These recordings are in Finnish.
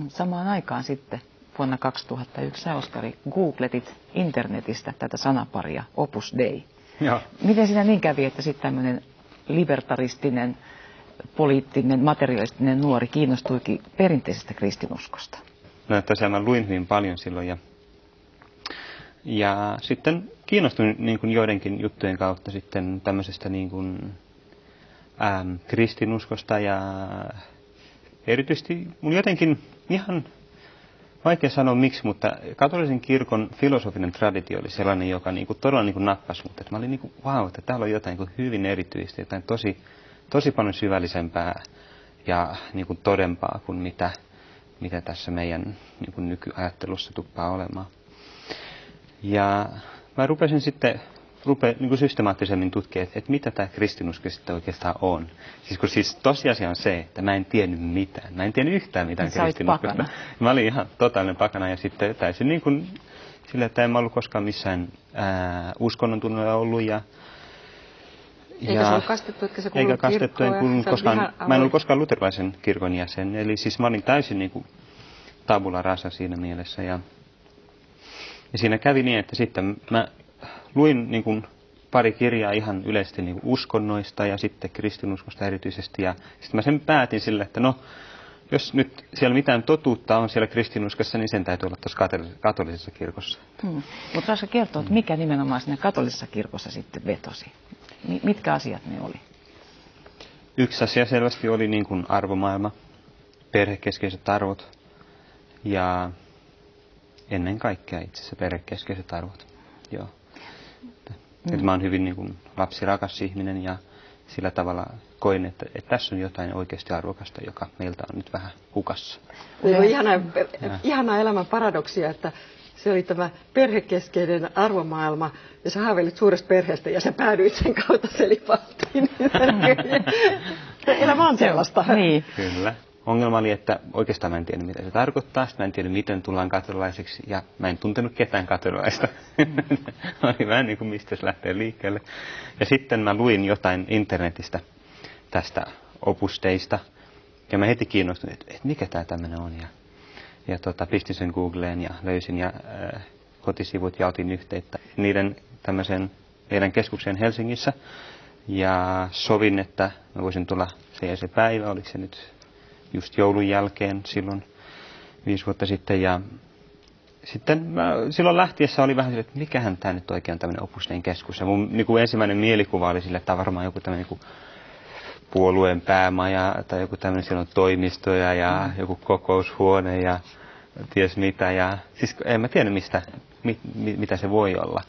Samaan aikaan sitten vuonna 2001 sä, Oskari, googletit internetistä tätä sanaparia Opus Dei. Joo. Miten siinä niin kävi, että sitten tämmöinen libertaristinen, poliittinen, materialistinen nuori kiinnostuikin perinteisestä kristinuskosta? No tosiaan mä luin hyvin paljon silloin ja sitten kiinnostuin niin kuin joidenkin juttujen kautta sitten tämmöisestä niin kuin, kristinuskosta ja erityisesti mun jotenkin ihan vaikea sanoa miksi, mutta katolisen kirkon filosofinen traditio oli sellainen, joka niin kuin todella niin kuin nappasi mut. Että mä olin niin kuin, vau, että täällä on jotain niin kuin hyvin erityistä, jotain tosi paljon syvällisempää ja niin kuin todempaa kuin mitä tässä meidän niin kuin nykyajattelussa tuppaa olemaan. Ja mä rupesin sitten niin kuin systemaattisemmin tutkia, että mitä tämä kristinusko sitten oikeastaan on. Siis tosiasia on se, että mä en tiennyt mitään. Mä en tiennyt yhtään mitään kristinuskosta. Mä olin ihan totaalinen pakana ja sitten täysin niin kuin sillä, että en mä ollut koskaan missään uskonnon tunnolla ollut eikä se ollut kastettu, etkä se kuulunut eikä kastettu, en kuulunut koskaan, mä en ollut koskaan luterilaisen kirkon jäsen. Eli siis mä olin täysin niin kuin tabula rasa siinä mielessä. Ja siinä kävi niin, että sitten mä luin niin kuin pari kirjaa ihan yleisesti niin kuin uskonnoista ja sitten kristinuskosta erityisesti. Ja sitten mä sen päätin sille, että no, jos nyt siellä mitään totuutta on siellä kristinuskossa, niin sen täytyy olla tuossa katolisessa kirkossa. Mutta saisiko kertoa, että mikä nimenomaan siinä katolisessa kirkossa sitten vetosi? Mitkä asiat ne oli? Yksi asia selvästi oli niin kuin arvomaailma, perhekeskeiset arvot ja ennen kaikkea itse asiassa perhekeskeiset arvot. Joo. Mä oon hyvin niin kuin lapsirakas ihminen ja sillä tavalla koin, että tässä on jotain oikeasti arvokasta, joka meiltä on nyt vähän hukassa. Se on ihana elämän paradoksia, että se oli tämä perhekeskeinen arvomaailma, ja sä haaveilit suuresta perheestä, ja sä päädyit sen kautta selipaattiin. Elämä on sellaista. Niin. Kyllä. Ongelma oli, että oikeastaan mä en tiedä, mitä se tarkoittaa. Mä en tiedä, miten tullaan katolilaiseksi, ja mä en tuntenut ketään katolilaista. Oli vähän niin kuin mistä se lähtee liikkeelle. Ja sitten mä luin jotain internetistä tästä opusteista, ja mä heti kiinnostuin, että mikä tää tämmönen on. Ja pistin sen Googleen ja löysin kotisivut ja otin yhteyttä niiden tämmöisen meidän keskukseen Helsingissä. Ja sovin, että mä voisin tulla se päivä, oliko se nyt just joulun jälkeen silloin 5 vuotta sitten. Ja sitten silloin lähtiessä oli vähän sille, että mikähän tämä nyt oikein on tämmöinen Opus Dein keskus. Ja mun niin kuin ensimmäinen mielikuva oli sille, että tämä on varmaan joku tämmöinen niin puolueen päämaja tai joku tämmöinen, siellä on toimistoja ja joku kokoushuone ja ties mitä. Ja siis en mä tiedä mitä se voi olla.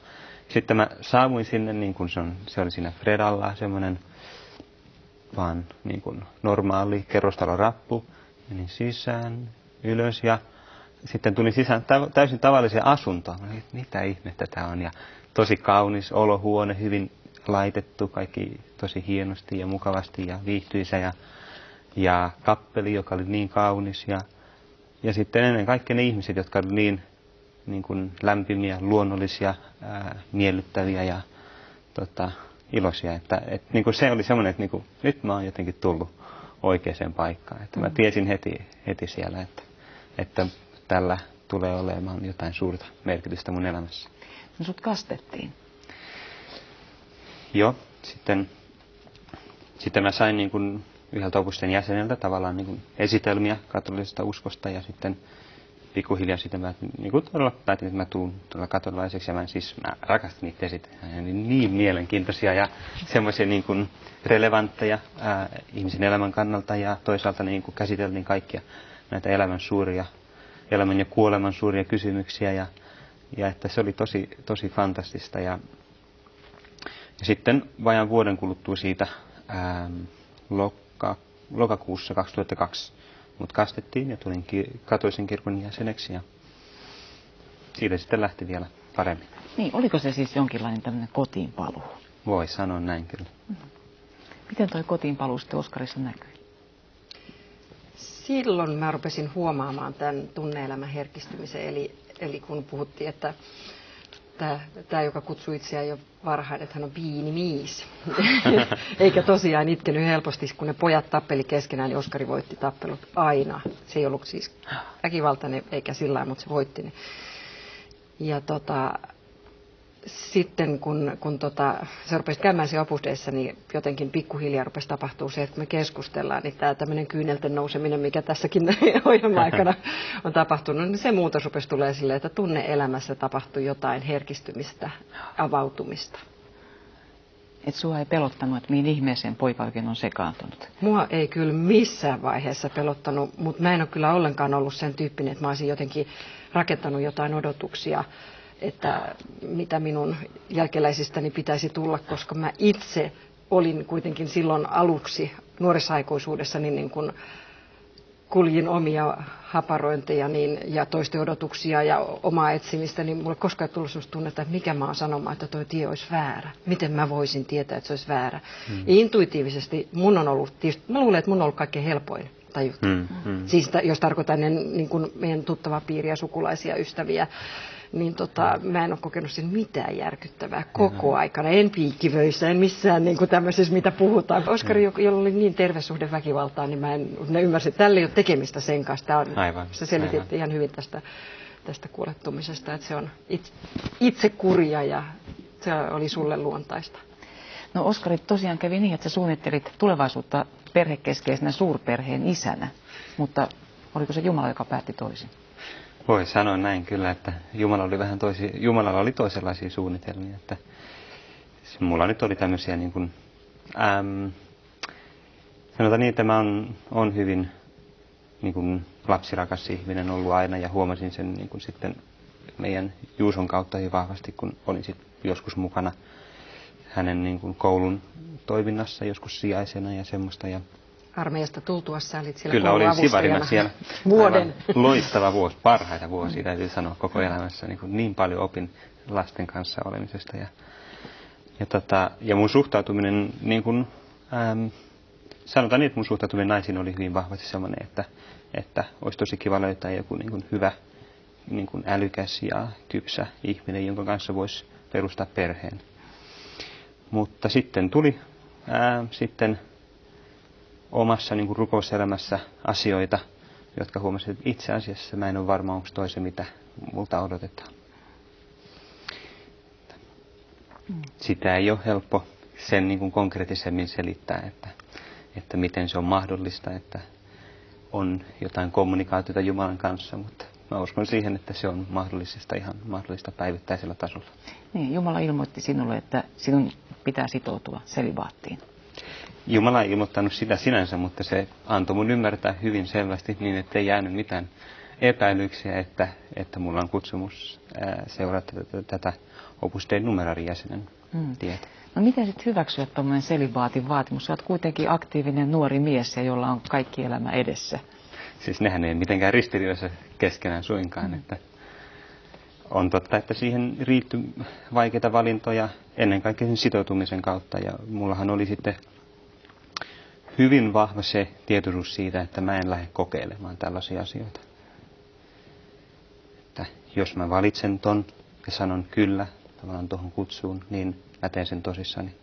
Sitten mä saavuin sinne, niin kuin se oli siinä Fredalla, semmoinen vaan niin kuin normaali kerrostalorappu. Menin sisään, ylös ja sitten tulin sisään täysin tavalliseen asuntoon. Mitä ihmettä tämä on? Ja tosi kaunis olohuone, hyvin laitettu, kaikki tosi hienosti ja mukavasti ja viihtyisä ja kappeli, joka oli niin kaunis ja sitten ennen kaikkea ne ihmiset, jotka olivat niin kuin lämpimiä, luonnollisia, miellyttäviä ja iloisia. Että niin kuin se oli semmoinen, että niin kuin, nyt mä oon jotenkin tullut oikeaan paikkaan. Että mä tiesin heti siellä, että tällä tulee olemaan jotain suurta merkitystä mun elämässä. No sut kastettiin. Joo, sitten mä sain niin kuin yhdeltä Opus Dein jäseneltä tavallaan niin kuin esitelmiä katolisesta uskosta ja sitten pikkuhiljaa sitten mä niin kuin todella päätin, että mä tuun katolilaiseksi ja mä rakastin niitä esitelmiä. Ne oli niin mielenkiintoisia ja semmoisia niin kuin relevantteja ihmisen elämän kannalta ja toisaalta niin kuin käsiteltiin kaikkia näitä elämän ja kuoleman suuria kysymyksiä ja että se oli tosi fantastista ja sitten vajaan vuoden kuluttua siitä lokakuussa 2002 mut kastettiin ja tulin katolisen kirkon jäseneksi ja siitä sitten lähti vielä paremmin. Niin, oliko se siis jonkinlainen tämmöinen kotiinpaluu? Voi sanoa näin kyllä. Miten toi kotiinpaluu sitten Oskarissa näkyi? Silloin mä rupesin huomaamaan tämän tunne-elämän herkistymisen, eli kun puhuttiin, että tämä, joka kutsui itseään jo varhain, että hän on piinimies. Eikä tosiaan itkenyt helposti, kun ne pojat tappeli keskenään, niin Oskari voitti tappelut aina. Se ei ollut siis väkivaltainen eikä sillä lailla, mutta se voitti ne. Ja sitten kun se rupesi käymään se Opus Deissa, niin jotenkin pikkuhiljaa rupesi tapahtuu se, että kun me keskustellaan, niin tämä tämmöinen kyynelten nouseminen, mikä tässäkin ohjelman aikana on tapahtunut, niin se muutos rupesi tulee silleen, että tunne-elämässä tapahtui jotain herkistymistä, avautumista. Et sua ei pelottanut, että mihin ihmeeseen poika oikein on sekaantunut? Mua ei kyllä missään vaiheessa pelottanut, mutta mä en ole kyllä ollenkaan ollut sen tyyppinen, että mä olisin jotenkin rakentanut jotain odotuksia, että mitä minun jälkeläisistäni pitäisi tulla, koska mä itse olin kuitenkin silloin aluksi nuoressa aikuisuudessa niin kuin kuljin omia haparointeja ja toisten odotuksia ja omaa etsimistä, niin mulle koskaan ei tullut sellaista tunnetta, että mikä mä oon sanomaan, että toi tie olisi väärä. Miten mä voisin tietää, että se olisi väärä. Ja intuitiivisesti mun on ollut, mä luulen, että mun on ollut kaikkein helpoin tajuta. Siis jos tarkoitan niin kuin meidän tuttavaa piiriä, sukulaisia, ystäviä, niin mä en ole kokenut siinä mitään järkyttävää koko aikana. En piikkivöissä, en missään niin kuin tämmöisessä, mitä puhutaan. Oskari, jolla oli niin terve suhde väkivaltaan, niin mä en ymmärsin, että tällä ei ole tekemistä sen kanssa. Sä selitit ihan hyvin tästä kuolettumisesta, että se on itse kurja ja se oli sulle luontaista. No Oskari, tosiaan kävi niin, että sä suunnittelit tulevaisuutta perhekeskeisenä suurperheen isänä, mutta oliko se Jumala, joka päätti toisin? Voi sanoa näin kyllä, että Jumalalla oli toisenlaisia suunnitelmia. Että mulla nyt oli tämmöisiä niin kuin, sanotaan niin, että mä on hyvin niin kuin lapsirakas ihminen ollut aina ja huomasin sen niin kuin sitten meidän Juuson kautta hyvin vahvasti, kun olin sitten joskus mukana hänen niin kuin koulun toiminnassa joskus sijaisena ja semmoista. Ja armeijasta tultuassa olit siellä kyllä olin sivarina siellä. Vuoden. Loistava vuosi, parhaita vuosia täytyy sanoa koko elämässä. Niin paljon opin lasten kanssa olemisesta. Ja mun suhtautuminen, niin kuin, sanotaan niin, että mun suhtautuminen naisiin oli hyvin vahvasti sellainen, että olisi tosi kiva löytää joku niin kuin hyvä, niin kuin älykäs ja kypsä ihminen, jonka kanssa voisi perustaa perheen. Mutta sitten tuli sitten omassa niin kuin rukouselämässä asioita, jotka huomasin, että itse asiassa mä en ole varma, onko toi se, mitä multa odotetaan. Sitä ei ole helppo sen niin kuin konkreettisemmin selittää, että miten se on mahdollista, että on jotain kommunikaatiota Jumalan kanssa, mutta mä uskon siihen, että se on ihan mahdollista päivittäisellä tasolla. Niin, Jumala ilmoitti sinulle, että sinun pitää sitoutua selibaattiin. Jumala ei ilmoittanut sitä sinänsä, mutta se antoi mun ymmärtää hyvin selvästi niin, että ei jäänyt mitään epäilyksiä, että mulla on kutsumus seurata tätä Opus Dei numerarin jäsenen tietä. No miten sitten hyväksyä tuommoinen selibaatin vaatimus? Sä oot kuitenkin aktiivinen nuori mies, jolla on kaikki elämä edessä. Siis nehän ei ole mitenkään ristiriidassa keskenään suinkaan. Että on totta, että siihen riittyi vaikeita valintoja ennen kaikkea sen sitoutumisen kautta. Ja mullahan oli sitten hyvin vahva se tietoisuus siitä, että mä en lähde kokeilemaan tällaisia asioita. Että jos mä valitsen ton ja sanon kyllä tavallaan tuohon kutsuun, niin mä teen sen tosissani.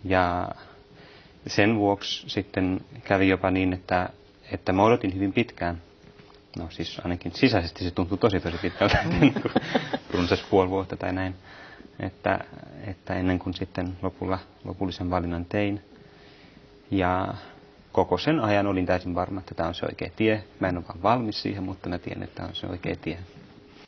Ja sen vuoksi sitten kävi jopa niin, että mä odotin hyvin pitkään. No siis ainakin sisäisesti se tuntui tosi pitkältä, runsas puoli vuotta tai näin. Että ennen kuin sitten lopullisen valinnan tein. Ja koko sen ajan olin täysin varma, että tämä on se oikea tie. Mä en ole vaan valmis siihen, mutta mä tiedän, että tämä on se oikea tie.